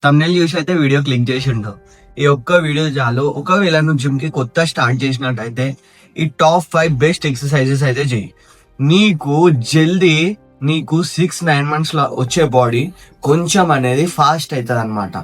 Thumbnail చూసి అయితే video click చేసి ఉండవు. ఈ ఒక్క వీడియో చాలు. ఒకవేళ నువ్వు జిమ్ కి కొత్త స్టార్ట్ చేసినట్టయితే ఈ టాప్ 5 బెస్ట్ ఎక్సర్సైజెస్ అయితే చెయ్యి. నీకు జల్దీ 6-9 months లో వచ్చే బాడీ కొంచెం అనేది ఫాస్ట్ అవుతుంది అనమాట.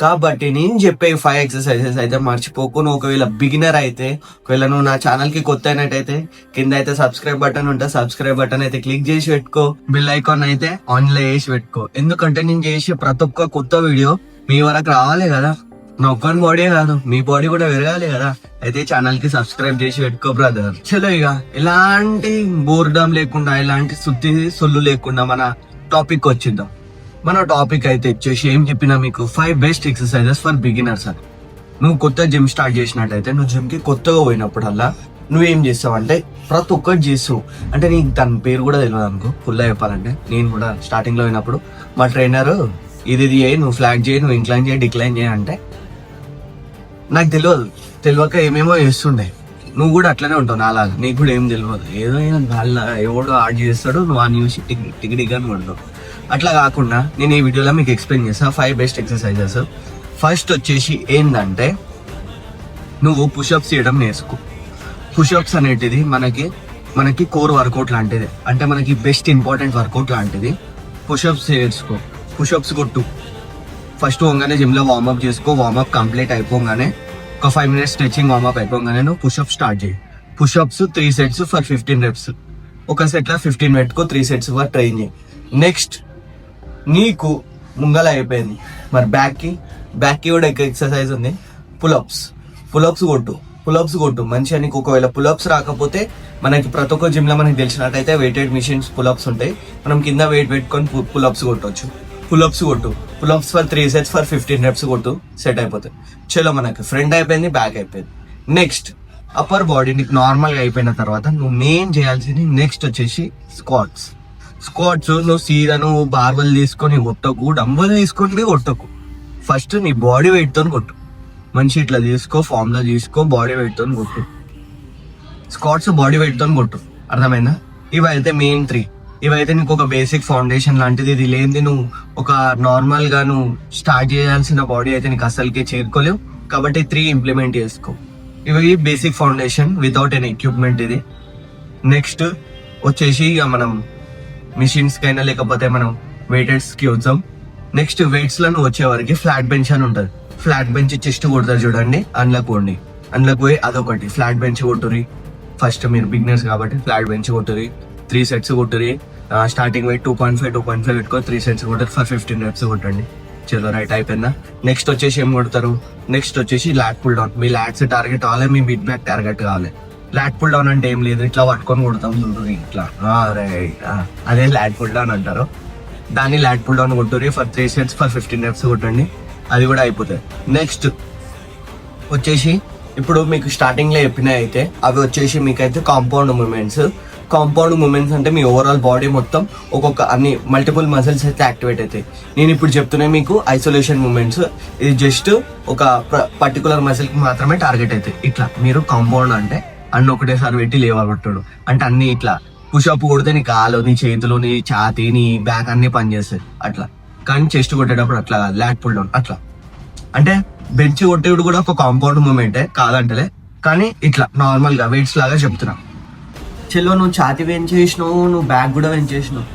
కాబట్టి నేను చెప్పే 5 ఎక్సర్సైజెస్ అయితే మర్చిపోకు. నువ్వు ఒకవేళ బిగినర్ అయితే, ఒకవేళ నువ్వు నా ఛానల్ కి కొత్త అయినట్టయితే కింద అయితే సబ్స్క్రైబ్ బటన్ ఉంటుంది. సబ్స్క్రైబ్ బటన్ అయితే క్లిక్ చేసి పెట్టుకో. బెల్ ఐకాన్ అయితే ఆన్ లో వేసి పెట్టుకో. ఎందుకంటే నేను చేసే ప్రతి ఒక్క కొత్త వీడియో మీ వరకు రావాలి కదా. నా ఒక్కని బాడీ కాదు, మీ బాడీ కూడా పెరగాలి కదా. అయితే ఛానల్ కి సబ్స్క్రైబ్ చేసి పెట్టుకో బ్రదర్. చలో ఇక ఎలాంటి బోర్డమ్ లేకుండా, ఎలాంటి సొల్లు లేకుండా మన టాపిక్ వచ్చిద్దాం. మన టాపిక్ అయితే వచ్చేసి ఏం చెప్పినా మీకు 5 బెస్ట్ ఎక్సర్సైజెస్ ఫర్ బిగినర్స్ అని. నువ్వు కొత్త జిమ్ స్టార్ట్ చేసినట్టయితే, నువ్వు జిమ్ కి కొత్తగా పోయినప్పుడల్లా నువ్వేం చేస్తావు అంటే ప్రతి ఒక్కటి చేస్తావు. అంటే నీకు దాని పేరు కూడా తెలియదు అనుకో. ఫుల్ చెప్పాలంటే నేను కూడా స్టార్టింగ్ లో పోయినప్పుడు మా ట్రైనర్ ఇది చేయి, నువ్వు ఫ్లాట్ చేయి, నువ్వు ఇంక్లైన్ చేయి, డిక్లైన్ చేయి అంటే నాకు తెలియక ఏమేమో చేస్తుండే. నువ్వు కూడా అట్లనే ఉంటావు నాలాగా. నీకు కూడా ఏం తెలియదు, ఏదో ఎవడో ఆర్డ్ చేస్తాడు, నువ్వు ఆ న్యూస్ టిగిడిగా ఉంటావు. అట్లా కాకుండా నేను ఈ వీడియోలో మీకు ఎక్స్ప్లెయిన్ చేస్తాను 5 బెస్ట్ ఎక్సర్సైజెస్. ఫస్ట్ వచ్చేసి ఏంటంటే నువ్వు పుషప్స్ చేయడం నేర్చుకో. పుషప్స్ అనేటిది మనకి కోర్ వర్కౌట్ లాంటిది, అంటే మనకి బెస్ట్ ఇంపార్టెంట్ వర్కౌట్ లాంటిది. పుషప్స్ నేర్చుకో. పుషప్స్ కొట్టు. ఫస్ట్ పోగానే జిమ్ లో వార్మప్ చేసుకో. వార్మప్ కంప్లీట్ అయిపోగానే ఒక 5 minutes స్ట్రెచింగ్ వార్మప్ అయిపోగానే నువ్వు పుషప్ స్టార్ట్ చేయి. Push-ups 3 sets for 15 reps. ఒక సెట్ లో 15 పెట్టుకో, 3 sets ఫర్ ట్రైన్ చేయి. నెక్స్ట్ నీకు ముంగల అయిపోయింది, మరి బ్యాక్ కి కూడా ఎక్సర్సైజ్ ఉంది. పులప్స్ కొట్టు మంచిగా. నీకు ఒకవేళ పులప్స్ రాకపోతే మనకి ప్రతి ఒక్క జిమ్ లో మనకి తెలిసినట్టయితే వెయిటెడ్ మిషన్స్ పులప్స్ ఉంటాయి. మనం కింద వెయిట్ పెట్టుకొని పులప్స్ కొట్టవచ్చు. Pullups for 3 sets for 15 reps కొట్టు, సెట్ అయిపోతుంది. చలో మనకి ఫ్రంట్ అయిపోయింది, బ్యాక్ అయిపోయింది. నెక్స్ట్ అప్పర్ బాడీ నీకు నార్మల్ గా అయిపోయిన తర్వాత నువ్వు మెయిన్ చేయాల్సింది నెక్స్ట్ వచ్చేసి స్క్వాట్స్. నువ్వు బార్బల్ తీసుకొని కొట్టకు, డంబుల్ తీసుకొని కొట్టకు. ఫస్ట్ నీ బాడీ వెయిట్ తో కొట్టు. మంచి ఇట్లా తీసుకో, ఫామ్ లో తీసుకో, బాడీ వెయిట్ తో కొట్టు. స్క్వాట్స్ బాడీ వెయిట్ తో కొట్టు, అర్థమైందా? ఇవైతే మెయిన్ 3. ఇవైతే నీకు ఒక బేసిక్ ఫౌండేషన్ లాంటిది. ఇది లేనిది నువ్వు ఒక నార్మల్ గా నువ్వు స్టార్ట్ చేయాల్సిన బాడీ అయితే నీకు అసలుకే చేరుకోలేవు. కాబట్టి 3 ఇంప్లిమెంట్ చేసుకో. ఇవి బేసిక్ ఫౌండేషన్ వితౌట్ ఎన్ ఎక్విప్మెంట్ ఇది. నెక్స్ట్ వచ్చేసి ఇక మనం మిషన్స్ కైనా లేకపోతే మనం వెయిటెడ్స్ కి వచ్చాం. నెక్స్ట్ వెయిట్స్ లో నువ్వు వచ్చే వరకు ఫ్లాట్ బెంచ్ అని ఉంటుంది. ఫ్లాట్ బెంచ్ చెస్ట్ కొడతారు చూడండి, అందులోకి పోయి అదొకటి ఫ్లాట్ బెంచ్ కొట్టురి. ఫస్ట్ మీరు బిగినర్స్ కాబట్టి ఫ్లాట్ బెంచ్ కొట్టురి, 3 sets కొట్టురి. స్టార్టింగ్ వెయిట్ 2.5 పెట్టుకో, 3 sets కొట్టరు ఫర్ 15 reps కొట్టండి. చలో రైట్ అయిపోయిందా? నెక్స్ట్ వచ్చేసి ఏం కొడతారు? నెక్స్ట్ వచ్చేసి లాట్ పుల్ డౌన్. మీ లాట్స్ టార్గెట్ కావాలి, మీ మిడ్ బ్యాక్ టార్గెట్ కావాలి. లాట్ పుల్ డౌన్ అంటే ఏం లేదు, ఇట్లా పట్టుకొని కొడతాం చూడండి, ఇట్లా. రైట్, అదే లాట్ పుల్ డౌన్ అంటారు. దాన్ని లాట్ పుల్ డౌన్ కొట్టురి ఫర్ 3 sets ఫర్ 15 reps కొట్టండి. అది కూడా అయిపోతుంది. నెక్స్ట్ వచ్చేసి ఇప్పుడు మీకు స్టార్టింగ్ లో చెప్పిన అయితే అవి వచ్చేసి మీకైతే కాంపౌండ్ మూమెంట్స్ అంటే మీ ఓవరాల్ బాడీ మొత్తం ఒక్కొక్క అన్ని మల్టిపుల్ మజిల్స్ అయితే యాక్టివేట్ అవుతాయి. నేను ఇప్పుడు చెప్తున్నా మీకు ఐసోలేషన్ మూమెంట్స్. ఇది జస్ట్ ఒక పర్టికులర్ మజిల్ కి మాత్రమే టార్గెట్ అవుతాయి. ఇట్లా మీరు కాంపౌండ్ అంటే అన్ని ఒకటేసారి పెట్టి లేవగొట్టాడు అంటే అన్ని ఇట్లా పుషప్ కొడితే నీ కాలు, నీ చేతులు, నీ ఛాతీ, నీ బ్యాక్ అన్ని పనిచేస్తాయి అట్లా. కానీ చెస్ట్ కొట్టేటప్పుడు అట్లా కాదు, లాట్ పుల్ డౌన్ అట్లా. అంటే బెంచ్ కొట్టేప్పుడు కూడా ఒక కాంపౌండ్ మూమెంటే కాదంటలే, కానీ ఇట్లా నార్మల్ గా వెయిట్స్ లాగా చెప్తున్నా. చెల్లో నువ్వు ఛాతీ పెంచేసినావు, నువ్వు బ్యాక్ కూడా పెంచేసినావు.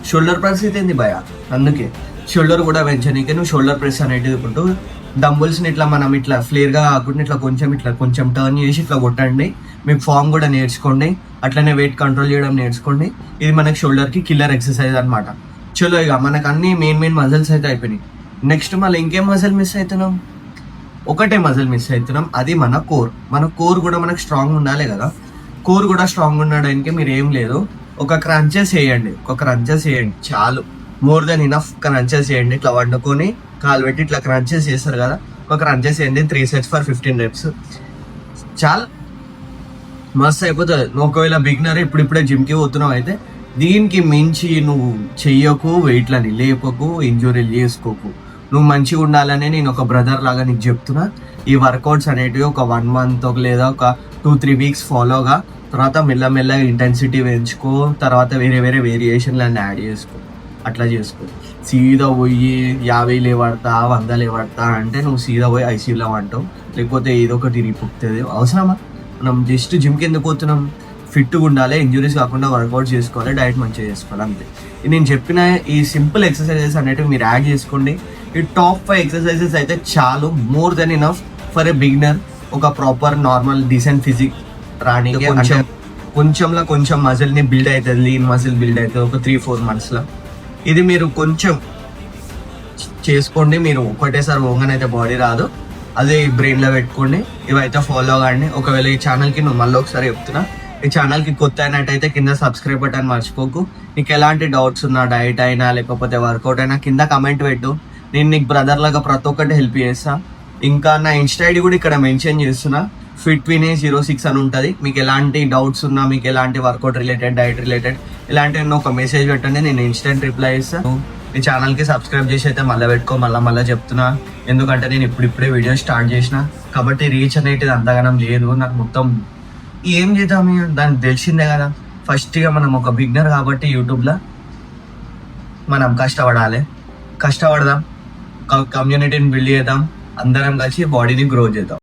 షోల్డర్ ప్రెస్ అయితే ఏంది భయ, అందుకే షోల్డర్ కూడా పెంచనీకే నువ్వు షోల్డర్ ప్రెస్ అనేది కొట్టు. డంబుల్స్ ని ఇట్లా మనం ఇట్లా ఫ్లేర్ గా కాకుండా ఇట్లా కొంచెం టర్న్ చేసి ఇట్లా కొట్టండి. మీకు ఫామ్ కూడా నేర్చుకోండి, అట్లనే వెయిట్ కంట్రోల్ చేయడం నేర్చుకోండి. ఇది మనకి షోల్డర్ కి కిల్లర్ ఎక్సర్సైజ్ అనమాట. చలో ఇక మనకు అన్ని మెయిన్ మజిల్స్ అయితే అయిపోయినాయి. నెక్స్ట్ మళ్ళీ ఇంకేం మజిల్ మిస్ అవుతున్నాం? ఒకటే మజిల్ మిస్ అవుతున్నాం, అది మన కోర్. మన కోర్ కూడా మనకు స్ట్రాంగ్ ఉండాలి కదా. కోర్ కూడా స్ట్రాంగ్ ఉండడానికి మీరు ఏం లేదు, ఒక క్రంచెస్ వేయండి చాలు. మోర్ దెన్ ఇనఫ్ క్రంచెస్ చేయండి. ఇట్లా వండుకొని కాలు పెట్టి ఇట్లా క్రంచెస్ చేస్తారు కదా, ఒక క్రంచెస్ చేయండి. 3 sets ఫర్ 15 reps చాలు, మస్తు అయిపోతుంది. నువ్వు ఒకవేళ బిగినర్ ఇప్పుడిప్పుడే జిమ్కి పోతున్నావు అయితే దీనికి మించి నువ్వు చెయ్యకు, వెయిట్లని లేపకు, ఇంజురీలు చేసుకోకు. నువ్వు మంచిగా ఉండాలని నేను ఒక బ్రదర్ లాగా నీకు చెప్తున్నా. ఈ వర్కౌట్స్ అనేటివి ఒక 1 month లేదా ఒక 2-3 weeks ఫాలోగా, తర్వాత మెల్లమెల్లగా ఇంటెన్సిటీ పెంచుకో, తర్వాత వేరే వేరియేషన్లు అన్నీ యాడ్ చేసుకో, అట్లా చేసుకో. సీదా పోయి 50 లేవడతా 100 లేవడతా అంటే నువ్వు సీదా పోయి ఐసీయూలో అంటావు, లేకపోతే ఏదో ఒకటి ఇరిగిపోతుంది. అవసరమా? మనం జస్ట్ జిమ్కి ఎందుకు పోతున్నాం? ఫిట్గా ఉండాలి, ఇంజురీస్ కాకుండా వర్కౌట్ చేసుకోవాలి, డైట్ మంచిగా చేసుకోవాలి, అంతే. నేను చెప్పిన ఈ సింపుల్ ఎక్సర్సైజెస్ అనేటివి మీరు యాడ్ చేసుకోండి. ఈ టాప్ 5 ఎక్సర్సైజెస్ అయితే చాలు, more than enough for a beginner. ఒక ప్రాపర్ నార్మల్ డీసెంట్ ఫిజిక్ రానికి కొంచెంలో కొంచెం మజిల్ని బిల్డ్ అవుతుంది, లీన్ మజిల్ బిల్డ్ అవుతుంది ఒక 3-4 monthsలో. ఇది మీరు కొంచెం చేసుకోండి. మీరు ఒకటేసారి ఓంగనైతే బాడీ రాదు, అదే బ్రెయిన్లో పెట్టుకోండి. ఇవైతే ఫాలో అవ్వండి. ఒకవేళ ఈ ఛానల్కి నువ్వు మళ్ళీ ఒకసారి చెప్తున్నా, ఈ ఛానల్కి కొత్త అయినట్టయితే కింద సబ్స్క్రైబ్ బటన్ మర్చిపోకు. నీకు ఎలాంటి డౌట్స్ ఉన్నా, డైట్ అయినా లేకపోతే వర్కౌట్ అయినా కింద కమెంట్ పెట్టు. నేను నీకు బ్రదర్ లాగా ప్రతి ఒక్కటి హెల్ప్ చేస్తా. ఇంకా నా ఇన్స్టా ఐడి కూడా ఇక్కడ మెన్షన్ చేస్తున్నా, fitwine06 అని ఉంటుంది. మీకు ఎలాంటి డౌట్స్ ఉన్నా, మీకు ఎలాంటి వర్కౌట్ రిలేటెడ్, డైట్ రిలేటెడ్ ఇలాంటి ఒక మెసేజ్ పెట్టండి, నేను ఇన్స్టెంట్ రిప్లై ఇస్తాను. ఈ ఛానల్కి సబ్స్క్రైబ్ చేసి అయితే మళ్ళీ పెట్టుకో, మళ్ళీ చెప్తున్నా. ఎందుకంటే నేను ఇప్పుడిప్పుడే వీడియో స్టార్ట్ చేసిన కాబట్టి రీచ్ అనేటిది అంతగానం లేదు నాకు. మొత్తం ఏం చేద్దాం దానికి తెలిసిందే కదా. ఫస్ట్గా మనం ఒక బిగినర్ కాబట్టి యూట్యూబ్లో మనం కష్టపడదాం, కమ్యూనిటీని బిల్డ్ చేద్దాం, అందరం కలిసి బాడీని గ్రో చేద్దాం.